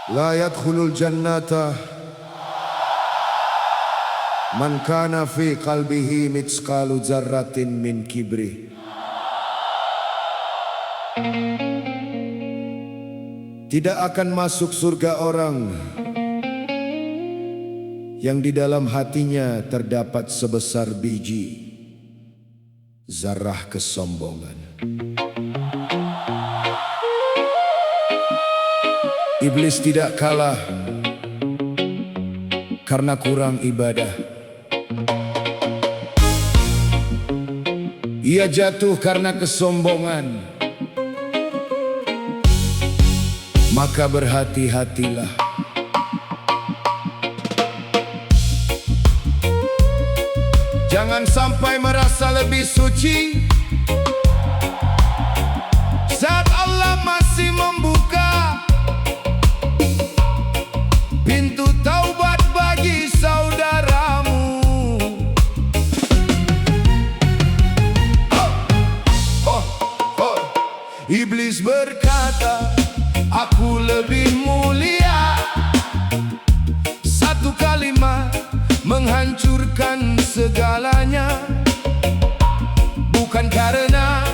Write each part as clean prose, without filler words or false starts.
La yadkhulul jannata man kana fi qalbihi mithqalu dzarratin min kibri. Tidak akan masuk surga orang yang di dalam hatinya terdapat sebesar biji zarah kesombongan. Iblis tidak kalah karena kurang ibadah. Ia jatuh karena kesombongan. Maka berhati-hatilah. Jangan sampai merasa lebih suci saat Allah masih membuka pintu taubat bagi saudaramu. Iblis berkata, aku lebih mulia. Satu kalimat menghancurkan segalanya. Bukan karena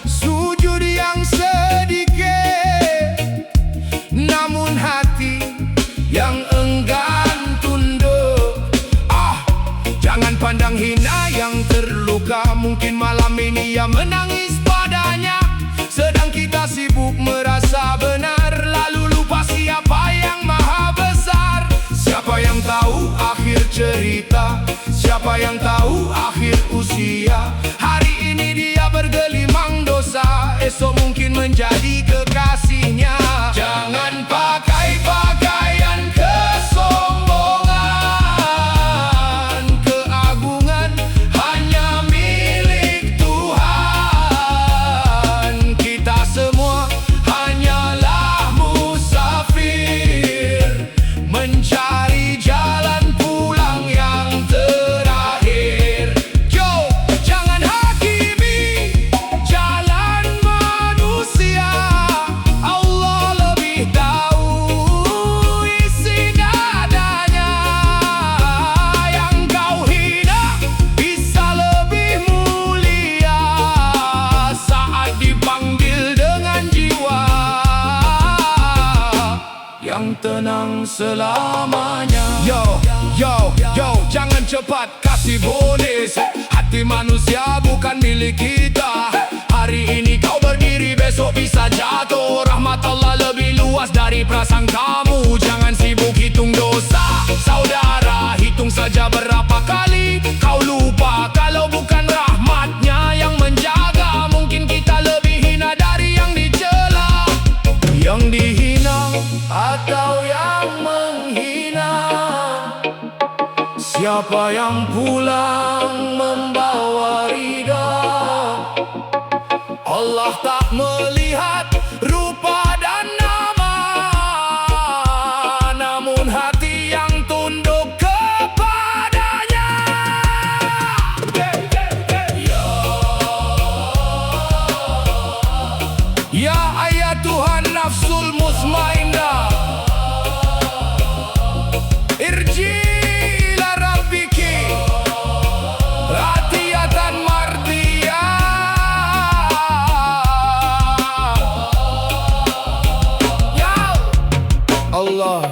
sujud yang sedikit, namun hati yang enggan tunduk. Jangan pandang hina yang terluka. Mungkin malam ini ia menangis padanya, sedang kita sibuk merasa benar, lalu lupa siapa yang maha besar. Siapa yang tahu akhir cerita? Siapa yang tahu akhir usia? Hari ini dia bergelimang dosa, esok mungkin menjadi kekasihnya. Jangan pakai pakaian kesombongan. Keagungan hanya milik Tuhan. Kita semua hanyalah musafir, mencari jalan pulang yang terakhir. Jangan hakimi jalan manusia. Allah lebih tahu isi dadanya. Yang kau hina bisa lebih mulia saat dipanggil dengan jiwa yang tenang selamanya. Jangan cepat kasih bonus. Hati manusia bukan milik kita. Hari ini kau berdiri, besok bisa jatuh. Rahmat Allah lebih luas dari prasangkamu. Jangan sibuk hitung dosa, saudara. Hitung saja berapa kali kau lupa. Kalau bukan rahmatnya yang menjaga, mungkin kita lebih hina dari yang dicela, yang dihina atau yang menghina. Siapa yang pulang membawa ridha? Allah tak melihat rupa dan nama, namun hati yang tunduk kepadanya. Ya ayat Tuhan nafsul mutmainnah, irji ila rabbiki radiyatan mardiyah. Ya Allah,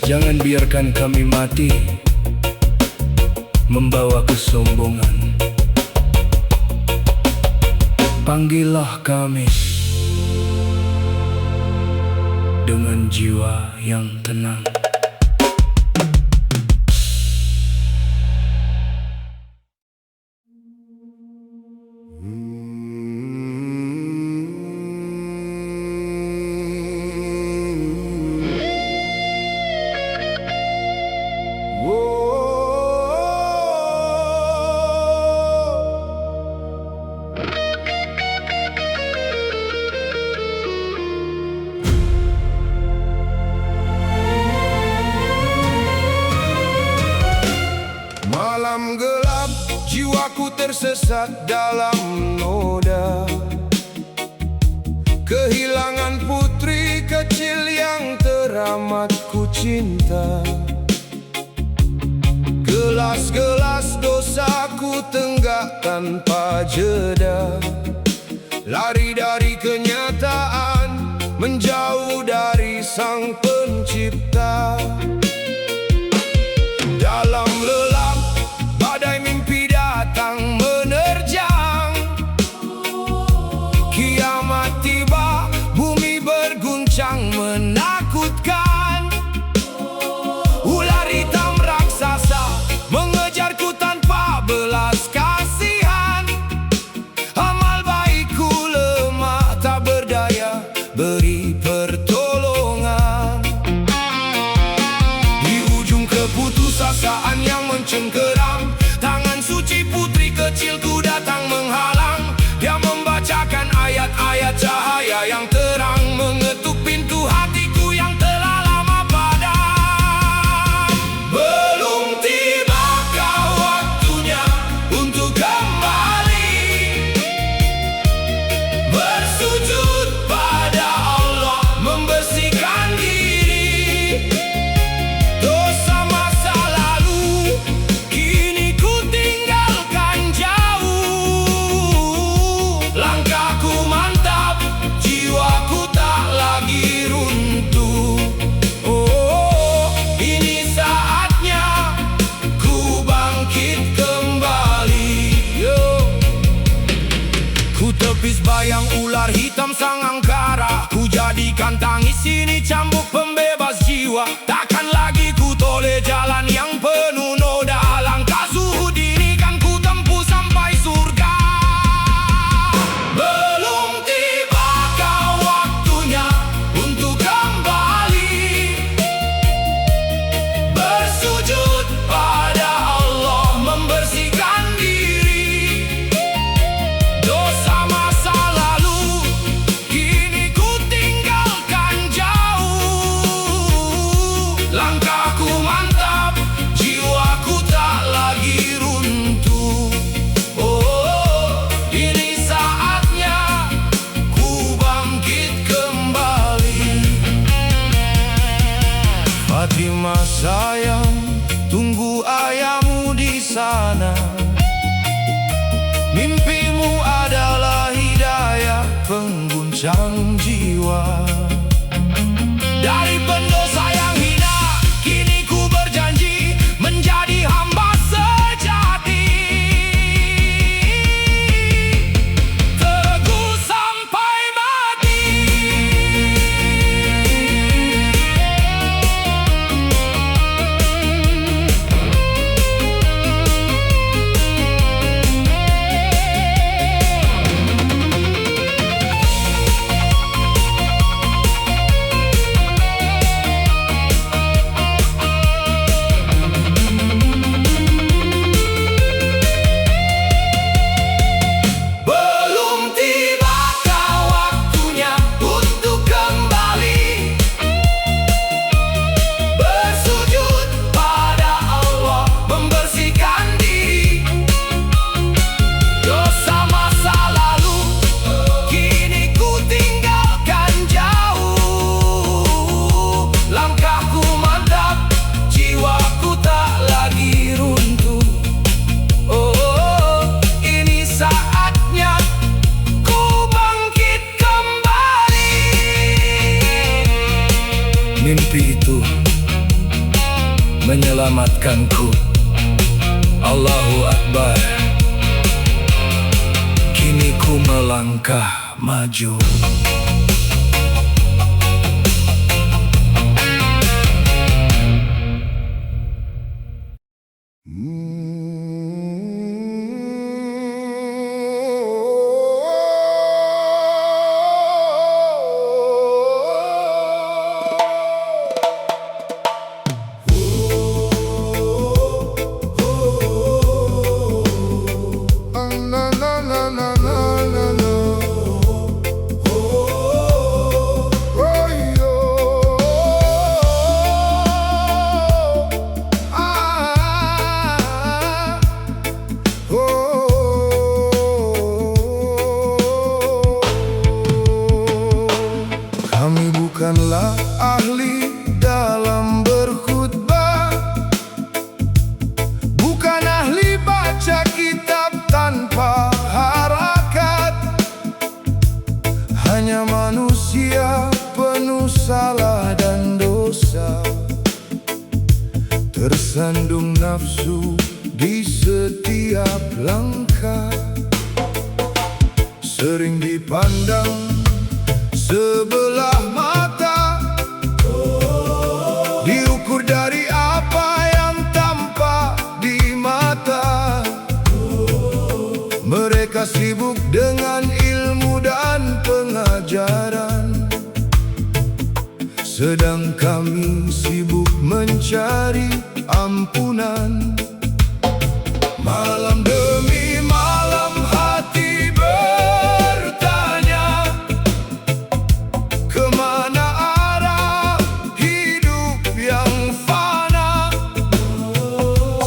jangan biarkan kami mati membawa kesombongan. Panggillah kami dengan jiwa yang tenang. Malam gelap, jiwaku tersesat dalam noda. kehilangan putri kecil yang teramat ku cinta. Gelas-gelas dosaku tenggak tanpa jeda, lari dari kenyataan, menjauh dari Sang Pencipta. Dalam lelap badai mimpi datang menerjang, kiamat tiba, bumi berguncang menakutkan. Ular hitam raksasa mengejarku tanpa belas kasihan. Amal baikku lemah tak berdaya beri pertolongan. Di ujung keputusasaan yang mencengkeram, tangan suci putri kecilku datang menghalang. Dia membacakan ayat-ayat cahaya yang terang, mengetuk pintu hatiku yang telah lama padam. Belum tibakah waktunya untuk kembali bersujud pada Allah, membersihkan diri. Dosa masa lalu kini ku tinggalkan jauh. Langkahku mantap, jiwaku tak lagi runtuh. Oh, ini saatnya ku bangkit kembali. Ku tepis bayang ular hitam sang angkara, ku jadikan tangis ini cambuk pembebas jiwa. Takkan lagi ku toleh jalan yang penuh noda, langkah zuhud ini kan ku tempuh sampai surga. Belum tibakah waktunya untuk kembali bersujud pada Allah, membersihkan diri. Dosa masa lalu kini ku tinggalkan jauh. Langkahku mantap, jiwaku tak lagi runtuh. Oh, ini saatnya ku bangkit kembali. Fatimah sayang, tunggu ayahmu di sana. Mimpimu adalah hidayah pengguncang jiwa. Dari pendosa yang hina, kini ku berjanji menjadi hamba sejati. Teguh sampai mati. Belum tibakah waktunya untuk kembali bersujud pada Allah, membersihkan diri. Dosa masa lalu kini ku tinggalkan jauh. Langkahku mantap, jiwaku tak lagi runtuh. Oh, ini saatnya ku bangkit kembali. Mimpi itu menyelamatkanku. Allahu Akbar. Kini ku melangkah maju. Na na na na na na na. Kami bukanlah ahli dalam berkhutbah, bukan ahli baca kitab tanpa harakat. Hanya manusia penuh salah dan dosa, tersandung nafsu di setiap langkah. Sering dipandang sebelah mata, diukur dari apa yang tampak di mata. Mereka sibuk dengan ilmu dan pengajaran, sedang kami sibuk mencari ampunan. Malam demi malam hati bertanya, kemana arah hidup yang fana?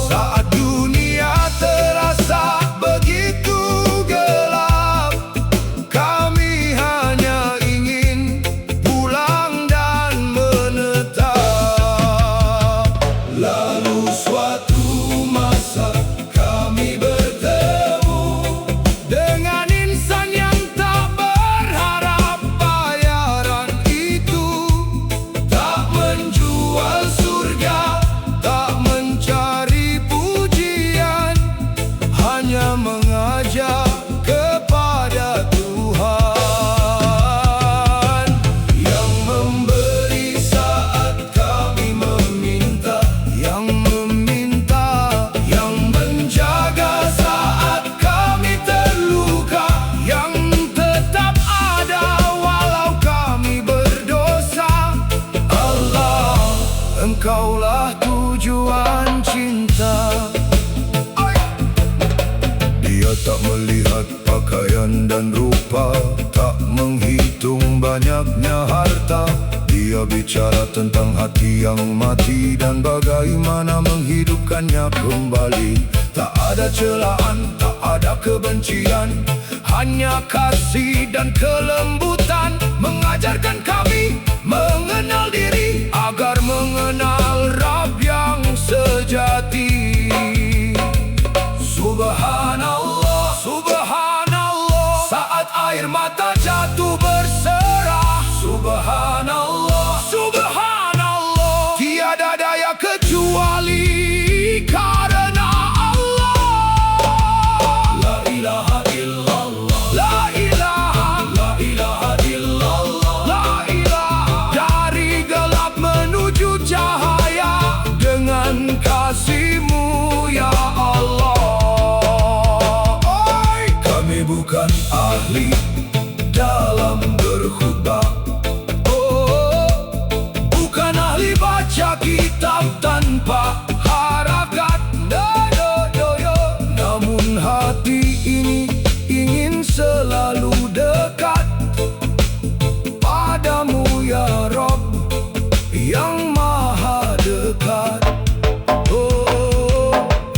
Saat dunia terasa begitu gelap, kami hanya ingin pulang dan menetap. Lalu suatu masa kami bertemu dengan insan yang tak berharap bayaran itu, tak menjual surga, tak mencari pujian, hanya mengajak kepada Tuhan yang memberi saat kami meminta, yang meminta, yang menjaga saat kami terluka, yang tetap ada walau kami berdosa. Allah, Engkaulah tujuan cinta. Dia tak melihat pakaian dan rupa, tak menghitung banyaknya harta. Dia bicara tentang hati yang mati dan bagaimana menghidupkannya kembali. Tak ada celaan, tak ada kebencian, hanya kasih dan kelembutan. Mengajarkan kami mengenal diri agar mengenal Rabb yang sejati. Subhanallah, Subhanallah, saat air mata jatuh berserah. Subhanallah, Subhanallah, tiada daya kecuali karena Allah. La ilaha illallah, la ilaha, la ilaha illallah, la ilaha. Dari gelap menuju cahaya dengan kasih-Mu ya Allah. Kami bukan ahli dalam berkhutbah, bukan ahli baca kitab tanpa harakat. Namun hati ini ingin selalu dekat padamu ya Rabb yang maha dekat.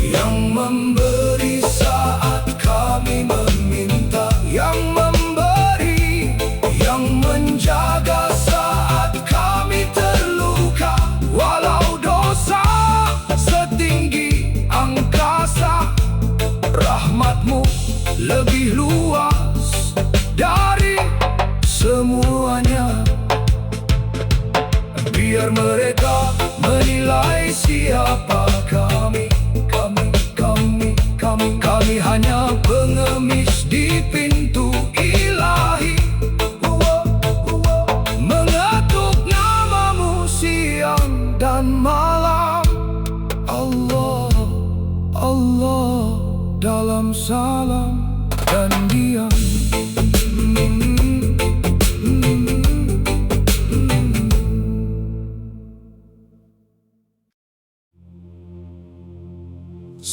Yang memberi saat kami meminta, yang memberi, yang menjaga saat kami terluka, walau dosa setinggi angkasa. Rahmat-Mu lebih luas dari semuanya. Biar mereka menilai siapa kami. Kami hanya pengemis di pintu ilahi, mengetuk nama-Mu siang dan malam. Allah, Allah, dalam salam dan diam.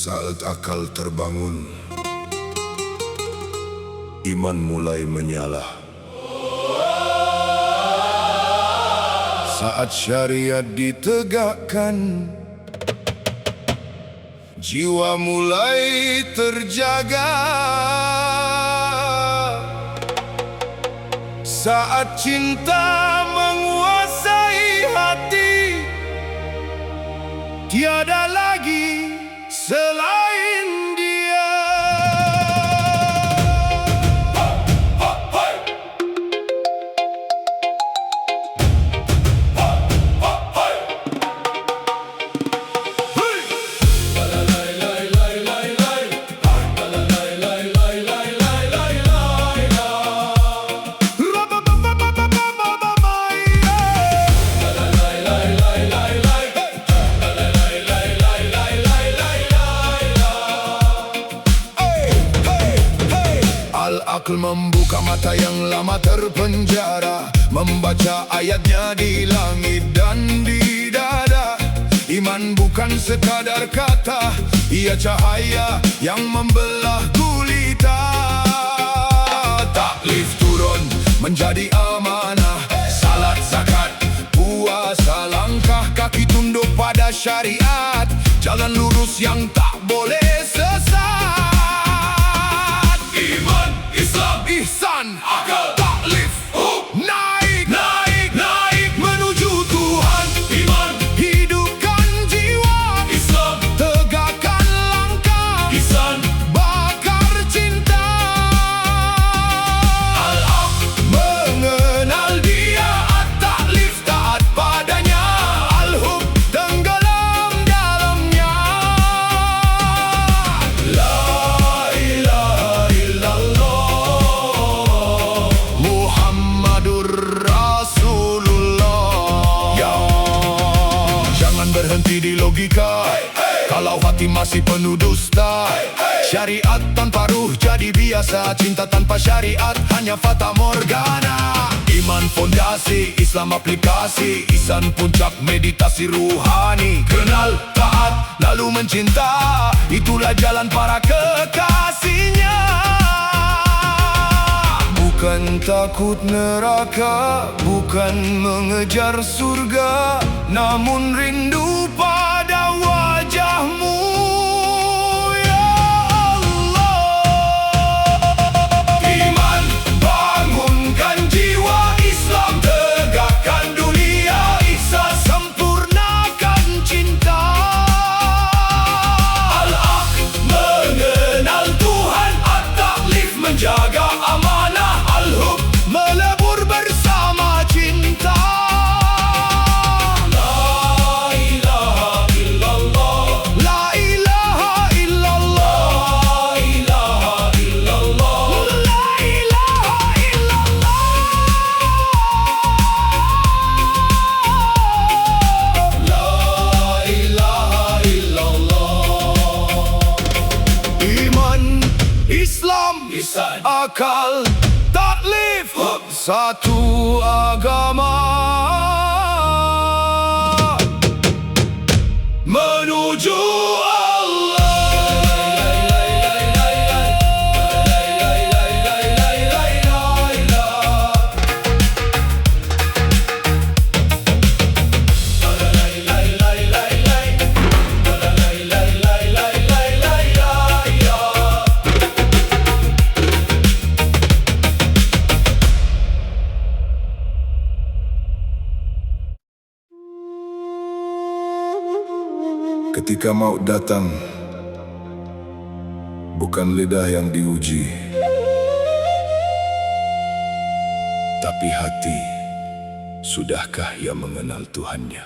Saat akal terbangun, iman mulai menyala. Saat syariat ditegakkan, jiwa mulai terjaga. Saat cinta menguasai hati, tiada lagi selain dia. Al-Aql membuka mata yang lama terpenjara, membaca ayatnya di langit dan di dada. Iman bukan sekadar kata, ia cahaya yang membelah gulita. Taklif turun menjadi amanah, salat, zakat, puasa, langkah kaki tunduk pada syariat, jalan lurus yang tak boleh sesat. Iman, Islam, ihsan, akal, taklif, naik, naik, naik menuju Tuhan. Iman, hidupkan jiwa, Islam, tegakkan langkah, ihsan, bakar cinta. Al-Aql mengenal dia, at-taklif taat padanya, al-hub tenggelam dalamnya. La ilaha illallah Muhammadur Rasulullah. Ya, jangan berhenti di logika, kalau hati masih penuh dusta. Syariat tanpa ruh jadi biasa, cinta tanpa syariat hanya fata morgana. Iman fondasi, Islam aplikasi, ihsan puncak meditasi ruhani. Kenal, taat, lalu mencinta, itulah jalan para kekasihnya. Bukan takut neraka, bukan mengejar surga, namun rindu pada wajahmu, ya Allah. Iman, bangunkan jiwa, Islam, tegakkan dunia, ihsan, sempurnakan cinta. Al-Aql mengenal Tuhan, at-taklif menjaga amanah, al-hub melebur bersama cinta. La ilaha illallah, la ilaha illallah, la ilaha illallah, la ilaha illallah, la ilaha illallah. Iman, Islam, ihsan, akal, taklif, satu agama menuju Allah. Ketika maut datang, bukan lidah yang diuji, tapi hati. Sudahkah ia mengenal Tuhannya?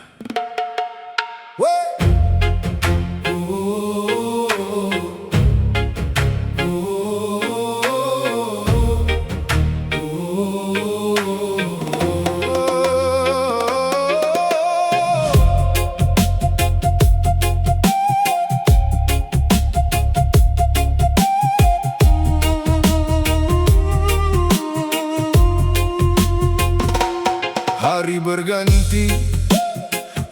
Hari berganti,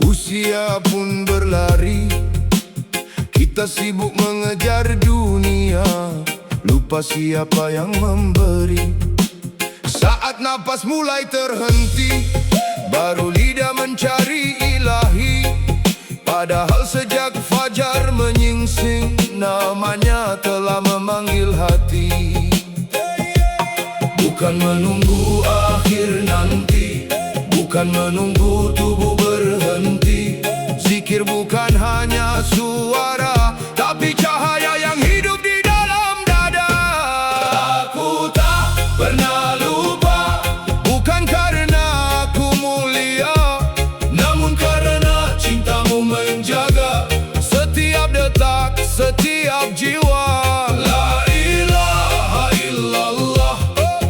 usia pun berlari. Kita sibuk mengejar dunia, lupa siapa yang memberi. Saat napas mulai terhenti, baru lidah mencari ilahi. Padahal sejak fajar menyingsing, namanya telah memanggil hati. Bukan menunggu akhir nanti, bukan menunggu tubuh berhenti. Zikir bukan hanya suara, tapi cahaya yang hidup di dalam dada. Aku tak pernah lupa, bukan karena aku mulia, namun karena cintamu menjaga setiap detak, setiap jiwa. La ilaha illallah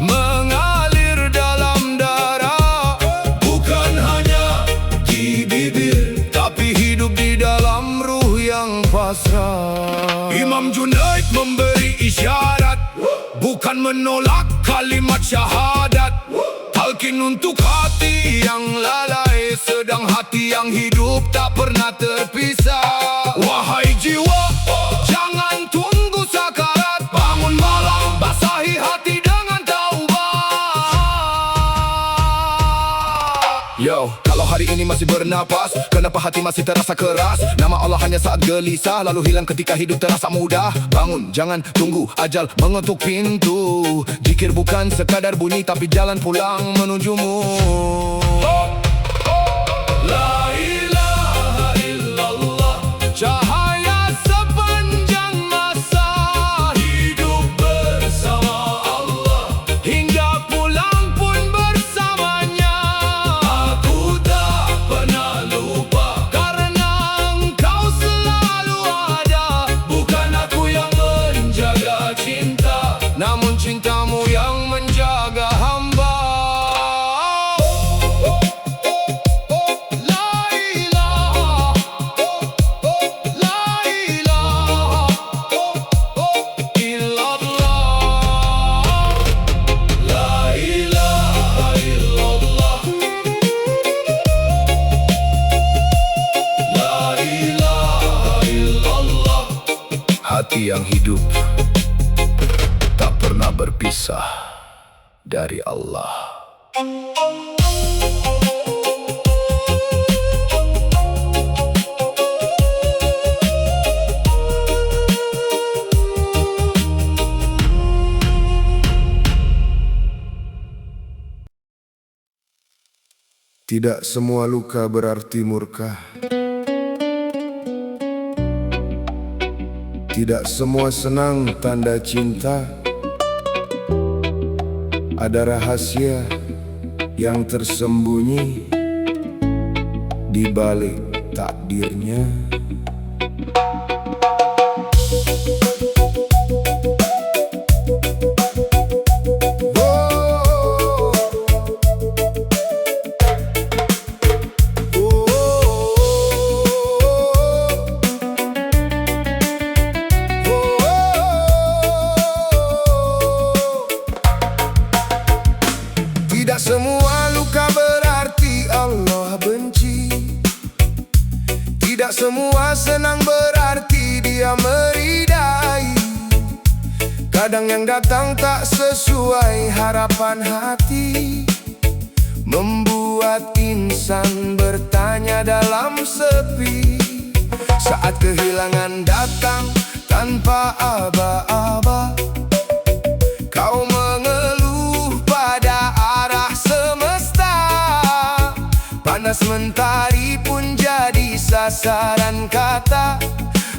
mengalir dalam darah, bukan hanya di bibir, tapi hidup di dalam ruh yang pasrah. Imam Junaid memberi isyarat, bukan menolak kalimat syahadat. Talqin untuk hati yang lalai, sedang hati yang hidup tak pernah terpisah. Wahai jiwa, jangan tunggu sakarat, bangun malam, basahi hati dengan taubat. Yo, kalau hari ini masih bernapas, kenapa hati masih terasa keras? Nama Allah hanya saat gelisah, lalu hilang ketika hidup terasa mudah. Bangun, jangan tunggu ajal mengetuk pintu. Zikir bukan sekadar bunyi, tapi jalan pulang menujumu. La ilaha illallah, cahaya sepanjang masa, hidup bersama Allah, hingga pulang pun bersamanya. Aku tak pernah lupa, karena engkau selalu ada. Bukan aku yang menjaga cinta, namun cintamu yang menjaga hamba. Hati yang hidup tak pernah berpisah dari Allah. Tidak semua luka berarti murka. Tidak semua senang tanda cinta. Ada rahasia yang tersembunyi di balik takdirnya. Tidak semua luka berarti Allah benci. Tidak semua senang berarti Dia meridai. Kadang yang datang tak sesuai harapan hati, membuat insan bertanya dalam sepi. Saat kehilangan datang tanpa aba-aba, kau mengeluh pada arah semesta. Panas mentari pun jadi sasaran kata,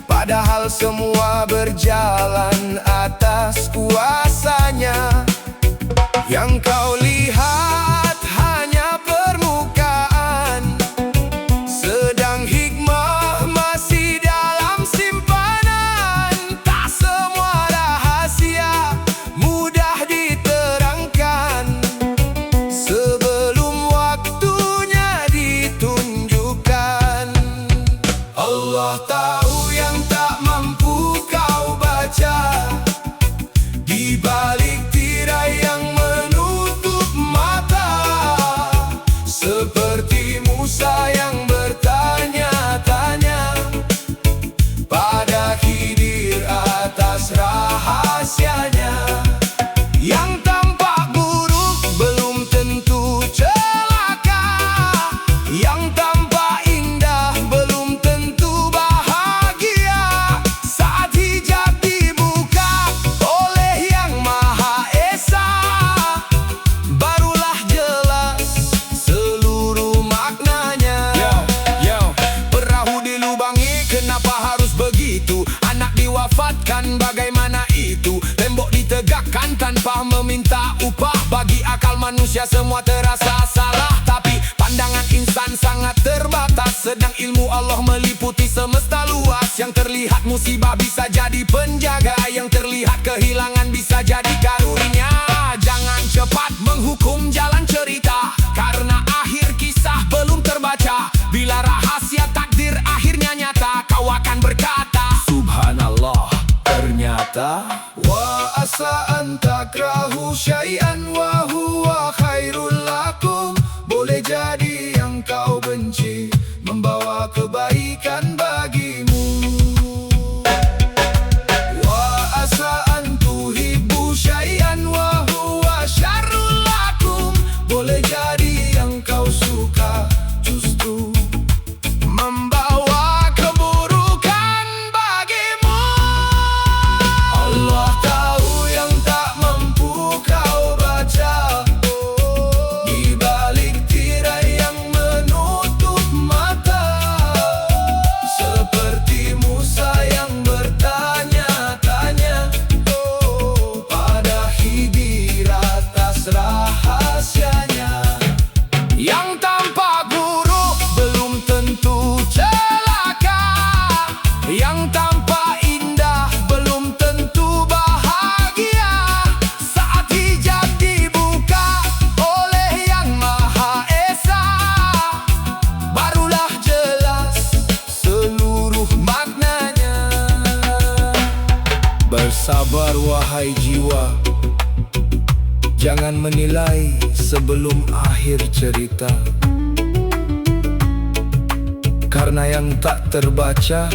padahal semua berjalan atas kuasanya. Yang kau lihat hanya permukaan, sedang hikmah masih dalam simpanan. Tak semua rahasia mudah diterangkan sebelum waktunya ditunjukkan. Allah tahu yang tak mampu kau baca di balik tirai yang menutup mata. meminta upah. Bagi akal manusia semua terasa salah, tapi pandangan insan sangat terbatas. Sedang ilmu Allah meliputi semesta luas. Yang terlihat musibah bisa jadi penjaga, yang terlihat kehilangan bisa jadi karunia. Jangan cepat menghukum jalan cerita, karena akhir kisah belum terbaca. Bila rahasia takdir akhirnya nyata, kau akan berkata, Subhanallah, ternyata. Wa asa an takrahu syai'an wa huwa khairul lakum. Boleh jadi yang kau benci membawa kebaikan bagimu. Wa asa an tuhibbu syai'an wa huwa syarrul lakum. Boleh jadi yang kau suka justru membawa keburukan bagimu. Allah tahu yang tak mampu kau baca, di balik tirai yang menutup mata. Seperti Musa yang bertanya-tanya pada Khidir atas rahasianya. Yang tanpa guru belum tentu celaka, yang tanpa indah belum tentu bahagia. Saat hijab dibuka oleh Yang Maha Esa, barulah jelas seluruh maknanya. Bersabar wahai jiwa, jangan menilai sebelum akhir cerita, karena yang tak terbaca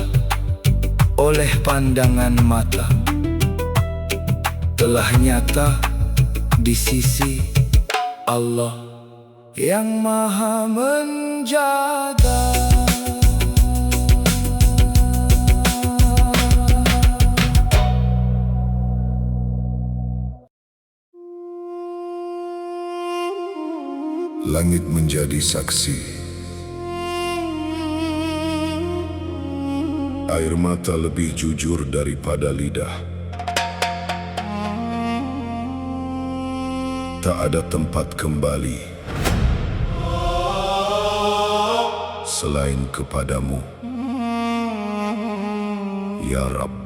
oleh pandangan mata telah nyata di sisi Allah yang Maha Menjaga. Langit menjadi saksi, air mata lebih jujur daripada lidah. Tak ada tempat kembali selain kepadamu, ya Rabb.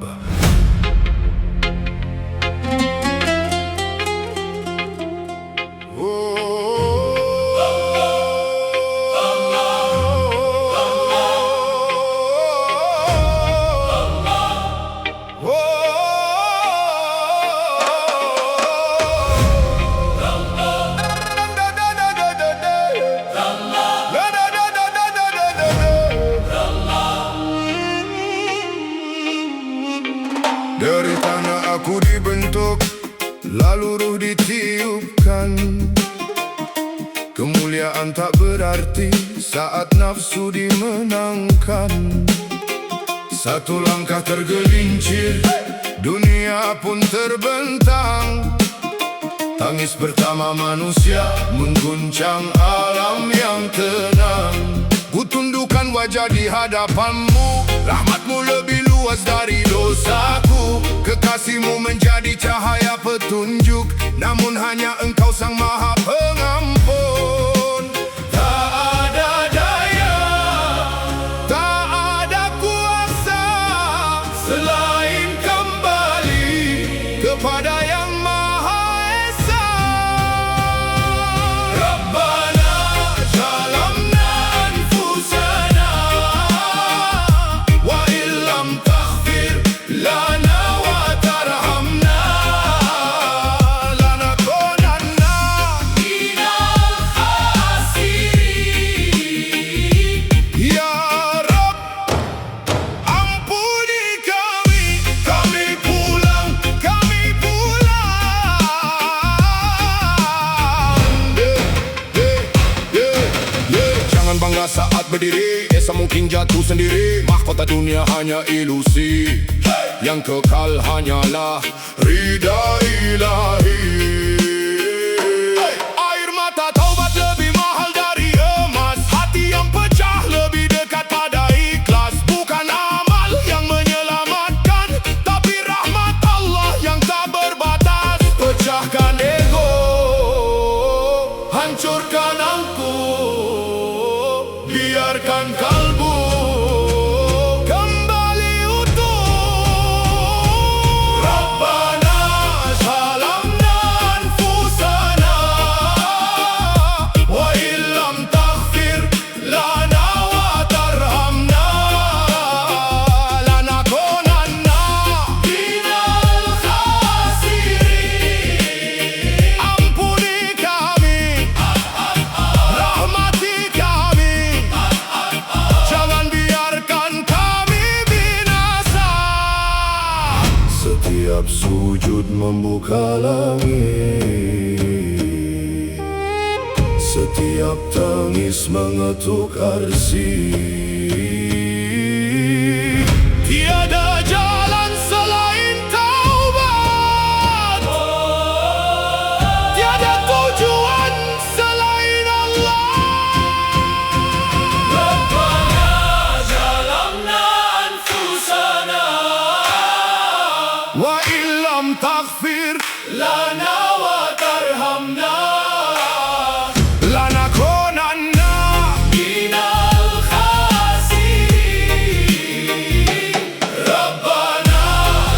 Dari tanah aku dibentuk, lalu ruh ditiupkan. Kemuliaan tak berarti saat nafsu dimenangkan. Satu langkah tergelincir, dunia pun terbentang. Tangis pertama manusia mengguncang alam yang tenang. Ku tundukkan wajah di hadapanmu, rahmatmu lebih luas dari dosaku. Kekasihmu menjadi cahaya petunjuk, namun hanya engkau sang Maha Pengampun. Tak ada daya, tak ada kuasa selain kembali kepada Yang Maha Esa. Rabbana zalamna anfusana wa illam taghfir lana wa tarhamna lanakunanna minal khasirin. Ya Rabb, ampuni kami pulang, kami pulang. Jangan bangga saat berdiri, esa mungkin jatuh sendiri. Mahkota dunia hanya ilusi, yang kekal hanyalah ridha ilahi. Air mata taubat lebih mahal dari emas, hati yang pecah lebih dekat pada ikhlas. Bukan amal yang menyelamatkan, tapi rahmat Allah yang tak berbatas. Pecahkan anangku, biarkan kalbu kembali utuh. Rabbana zalamna anfusana wa illam taghfir lana wa tarhamna lanakunanna minal khasirin. Ampuni kami, rahmati kami, jangan biarkan kami binasa. Setiap sujud membuka langit, setiap tangis mengetuk arsi. Tiada jalan selain taubat, tiada tujuan selain Allah. Rabbana zalamna anfusana wa illam taghfir lana wa tarhamna lanakunanna minal khasirin. Rabbana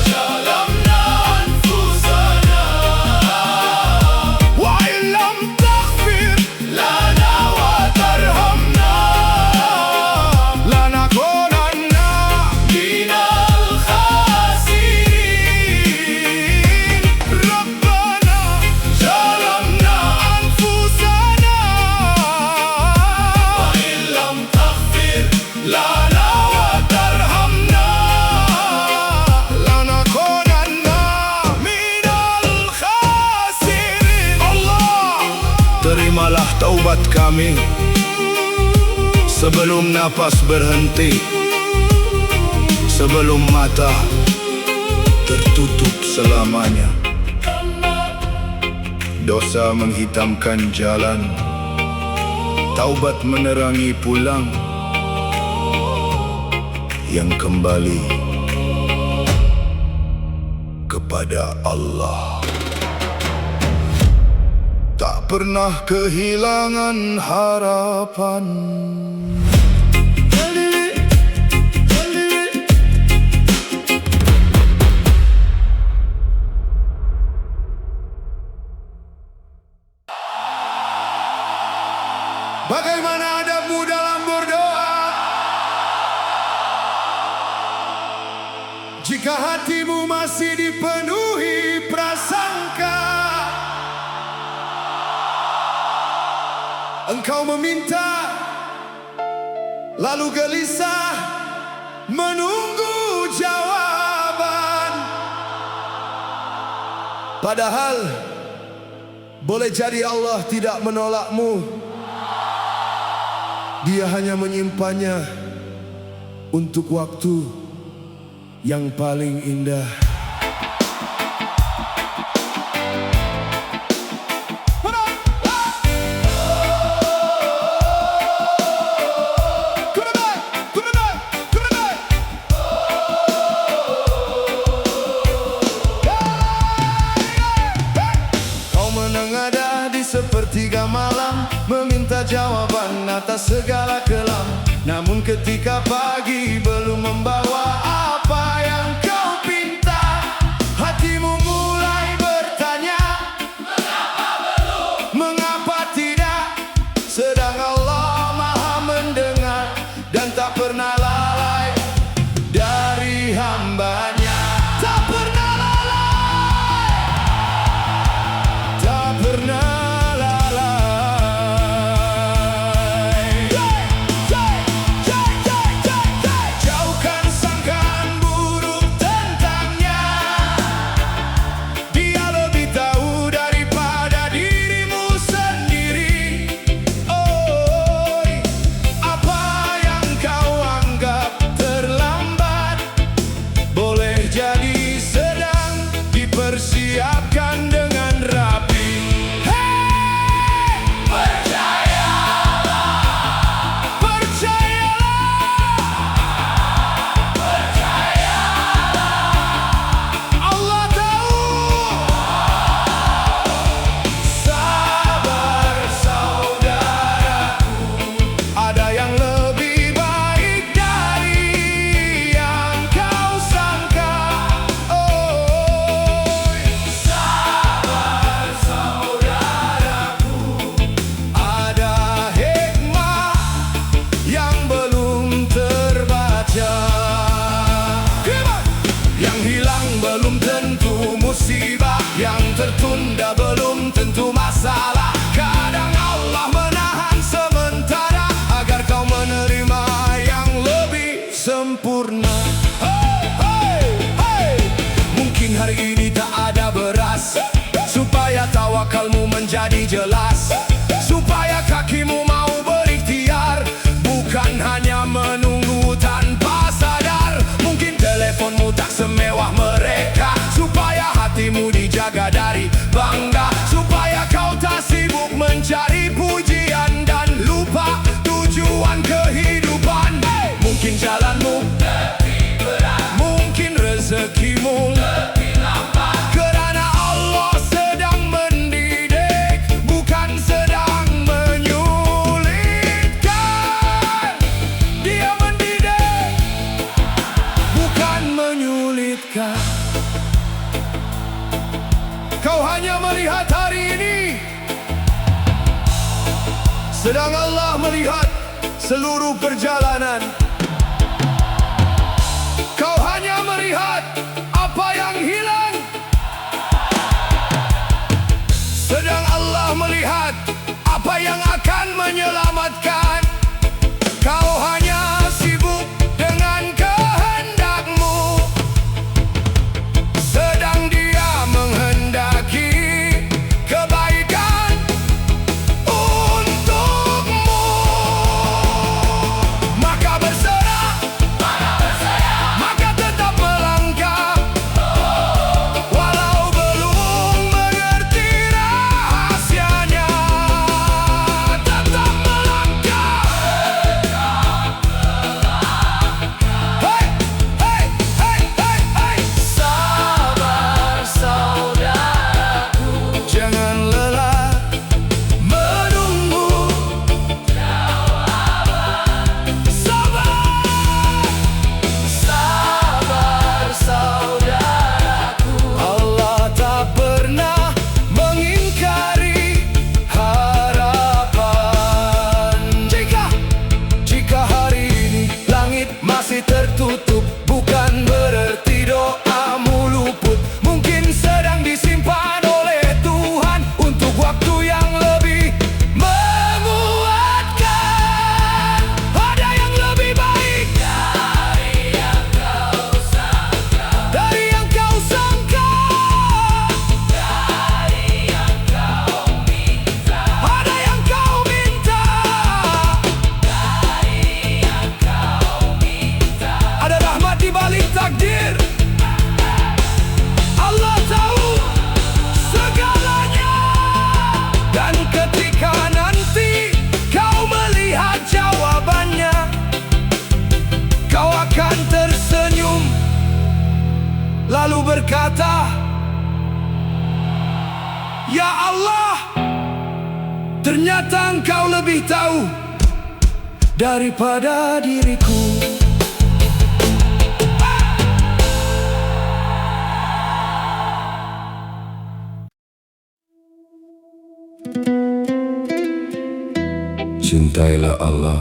zalamna anfusana wa illam taghfir lana wa tarhamna lanakunanna minal khasirin. Rabbana zalamna anfusana wa illam taghfir lana wa tarhamna lanakunanna minal khasirin. Allah, terimalah taubat kami sebelum napas berhenti, sebelum mata tertutup selamanya. Dosa menghitamkan jalan, taubat menerangi pulang yang kembali kepada Allah. Tak pernah kehilangan harapan. Bagaimana adabmu dalam berdoa? Jika hatimu masih dipenuhi prasangka, engkau meminta, lalu gelisah menunggu jawaban. Padahal boleh jadi Allah tidak menolakmu, Dia hanya menyimpannya untuk waktu yang paling indah. Kau menengadah di sepertiga malam, meminta jawaban atas segala kelam. Namun ketika pagi belum membawa apa yang kau pinta, hatimu mulai bertanya, mengapa belum? Mengapa tidak? Sedang Allah Maha mendengar dan tak pernah lalai dari hambanya. Tak pernah lalai, tak pernah. tunda belum tentu masalah. Kadang Allah menahan sementara agar kau menerima yang lebih sempurna. Mungkin hari ini tak ada beras, supaya tawakalmu menjadi jelas, supaya kakimu mau berikhtiar, bukan hanya menunggu tanpa sadar. Mungkin teleponmu tak semewah mereka, supaya hatimu dijaga dari bangga, supaya kau tak sibuk mencari pujian dan lupa tujuan kehidupan. Mungkin jalanmu lebih berat, mungkin rezekimu lebih lambat, karena Allah sedang mendidik, bukan sedang menyulitkan. Dia mendidik, bukan menyulitkan. Kau hanya melihat hari ini, sedang Allah melihat seluruh perjalanan. Kau hanya melihat apa yang hilang, sedang Allah melihat apa yang akan menyelamatkan. Kau hanya sibuk dengan kehendakmu, sedang Dia menghendaki kebaikan untukmu. Maka berserah, maka tetap melangkah, walau belum mengerti rahasianya. Tetap melangkah. Hey, hey, hey, hey, hey. Sabar saudaraku, jangan lelah menunggu jawaban. Sabar saudaraku, Allah tak pernah mengingkari harapan. Jika hari ini langit masih tertutup, bukan berarti doamu luput. Mungkin sedang disimpan oleh Tuhan untuk waktu yang lebih menguatkan. Ada yang lebih baik dari yang kau sangka, dari yang kau sangka, dari yang kau minta. Ada yang kau minta, dari yang kau minta. Ada rahmat di balik takdir. Allah tahu segalanya, dan ketika nanti kau melihat jawabannya, kau akan tersenyum lalu berkata, "Ya Allah, ternyata Engkau lebih tahu daripada diriku." Cintailah Allah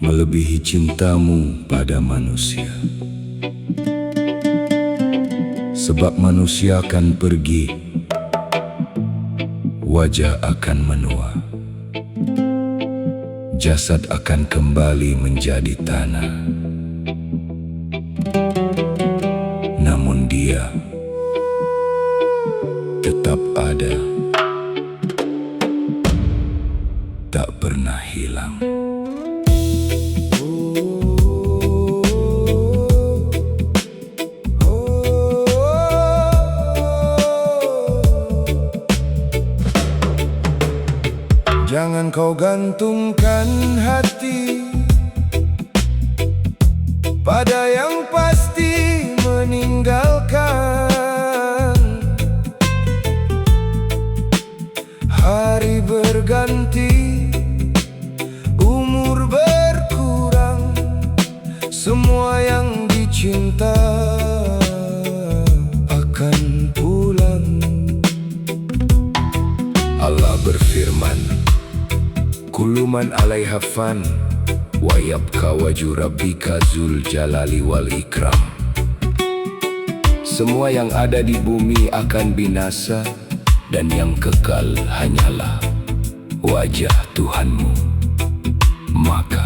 melebihi cintamu pada manusia, sebab manusia akan pergi, wajah akan menua, jasad akan kembali menjadi tanah. Namun Dia tetap ada, tak pernah hilang. Jangan kau gantungkan hati pada yang pasti meninggalkan. Hari berganti, umur berkurang, semua yang dicinta akan pulang. Allah berfirman, Kullu man 'alaiha fan wa yabqa wajhu rabbika dzul jalali wal ikram. Semua yang ada di bumi akan binasa, dan yang kekal hanyalah wajah Tuhanmu. Maka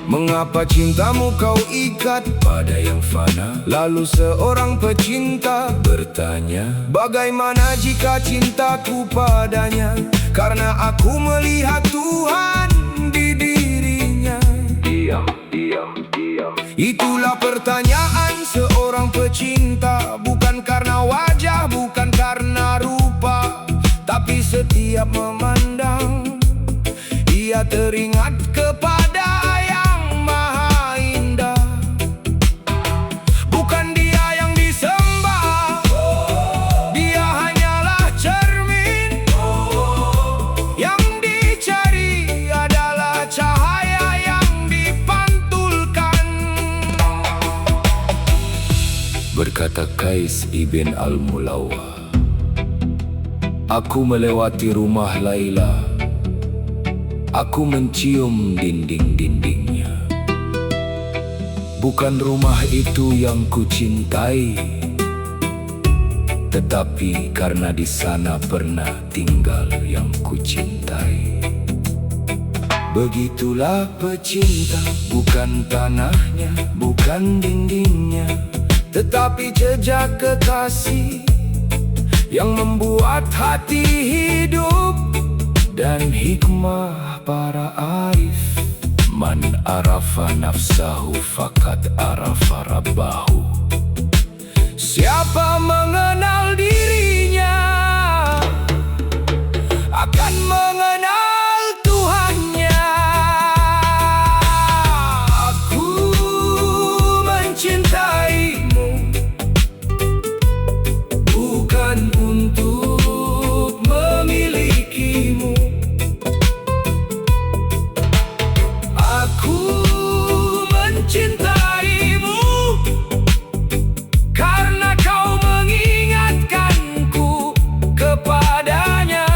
mengapa cintamu kau ikat pada yang fana? Lalu seorang pecinta Bertanya, bagaimana jika cintaku padanya? Karena aku melihat Tuhan di dirinya. diam. Itulah pertanyaan seorang pecinta. Bukan karena wajah, bukan karena rupa, tapi setiap memandang ia teringat kepada yang maha indah. Bukan dia yang disembah, dia hanyalah cermin. Yang dicari adalah cahaya yang dipantulkan. Berkata Qais ibn al-Mulawwa, aku melewati rumah Laila. Aku mencium dinding-dindingnya. Bukan rumah itu yang kucintai, tetapi karena di sana pernah tinggal yang kucintai. Begitulah pecinta, bukan tanahnya, bukan dindingnya, Tetapi jejak kekasih yang membuat hati hidup. dan hikmah para arif. Man arafa nafsahu fakat arafa rabbahu. Siapa mengenal dirinya akan mengenal Tuhannya. Aku mencintaimu bukan untuk memilikimu. Aku mencintaimu karena kau mengingatkanku kepadanya.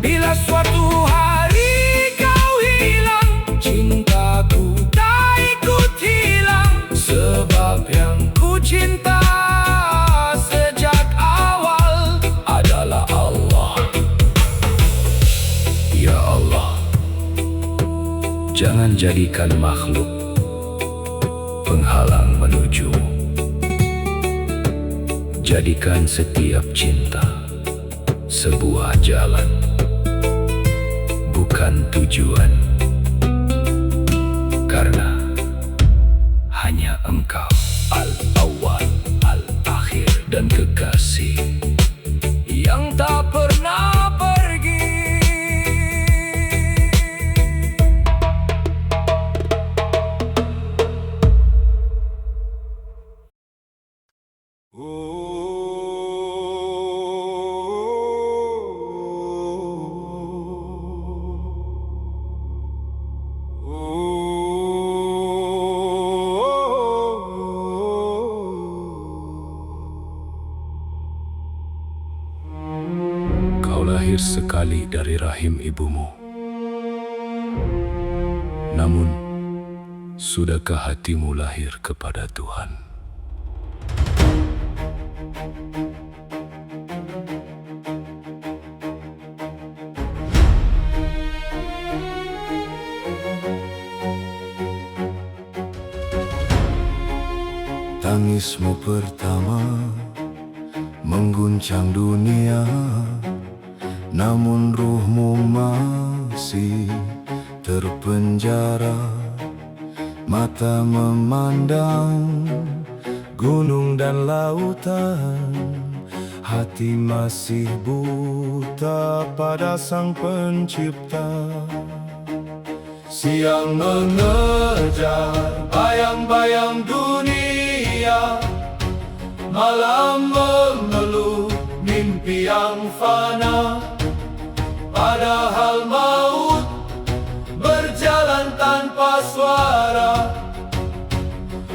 Bila suatu hari kau hilang, cintaku tak ikut hilang. Sebab yang ku cinta sejak awal Adalah Allah. Ya Allah, jangan jadikan makhluk penghalang menujumu. Jadikan setiap cinta sebuah jalan, bukan tujuan. Karena hanya Engkau Al-Awwal, Al-Akhir, dan kekasih yang tak pernah pergi. Kau lahir sekali dari rahim ibumu. Namun, sudahkah hatimu lahir kepada Tuhan? Tangismu pertama mengguncang dunia, namun ruhmu masih terpenjara. Mata memandang gunung dan lautan, hati masih buta pada Sang Pencipta. Siang mengejar bayang-bayang dunia, malam mengeluh mimpi yang fana. Padahal maut berjalan tanpa suara,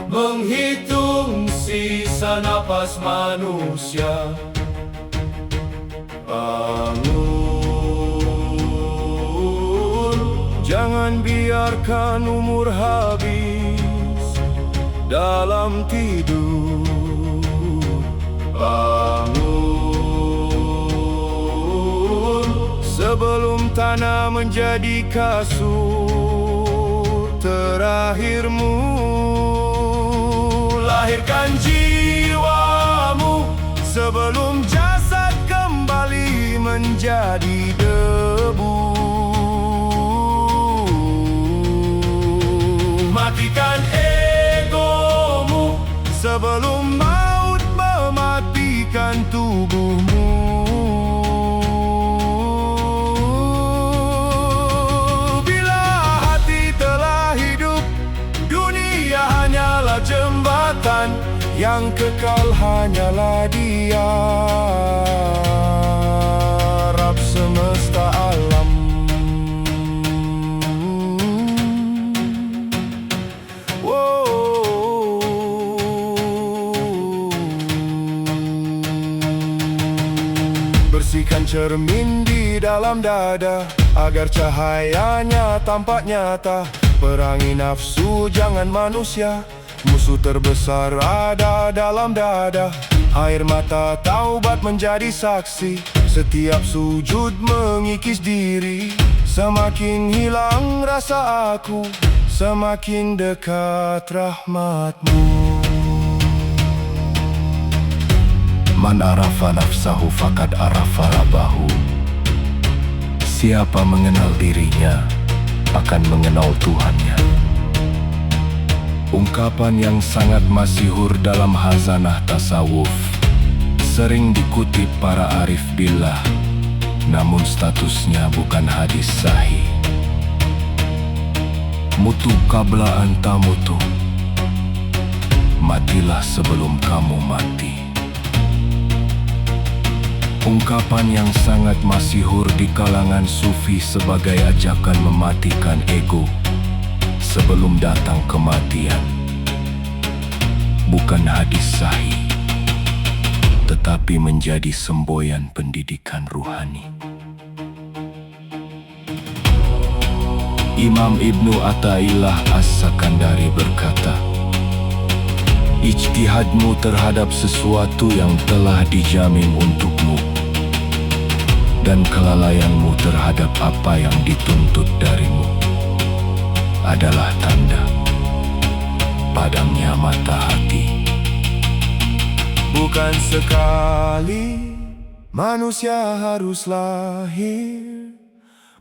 menghitung sisa napas manusia. Bangun, jangan biarkan umur habis dalam tidur. bangun sebelum tanah menjadi kasur terakhirmu. Lahirkan jiwamu sebelum jasad kembali menjadi debu. Matikan egomu sebelum maut mematikan tubuhmu. Bila hati telah hidup, dunia hanyalah jembatan, yang kekal hanyalah Dia, Rab semesta alam. Bersihkan cermin di dalam dada agar cahayanya tampak nyata. Perangi nafsu, jangan manusia. Musuh terbesar ada dalam dada. Air mata taubat menjadi saksi. Setiap sujud mengikis diri. Semakin hilang rasa aku, semakin dekat rahmat-Mu. Man arafa nafsahu faqad arafa rabbahu. Siapa mengenal dirinya akan mengenal Tuhannya. Ungkapan yang sangat masyhur dalam khazanah tasawuf, sering dikutip para arif billah, namun statusnya bukan hadis sahih. Mutu qabla an tamutu, matilah sebelum kamu mati. Ungkapan yang sangat masyhur di kalangan sufi sebagai ajakan mematikan ego sebelum datang kematian. Bukan hadis sahih, tetapi menjadi semboyan pendidikan ruhani. Imam Ibnu Athaillah As-Sakandari berkata, ijtihadmu terhadap sesuatu yang telah dijamin untukmu dan kelalaianmu terhadap apa yang dituntut darimu adalah tanda padamnya mata hati. Bukan sekali manusia harus lahir,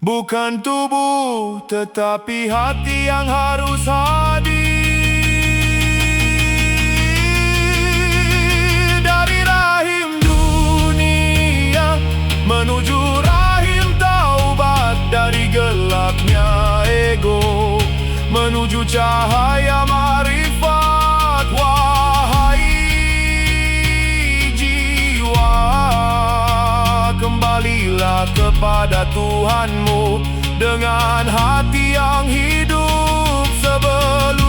bukan tubuh tetapi hati yang harus hadir. Dari rahim dunia menuju rahim taubat, dari gelapnya ego menuju cahaya marifat. Wahai jiwa, kembalilah kepada Tuhanmu dengan hati yang hidup sebelum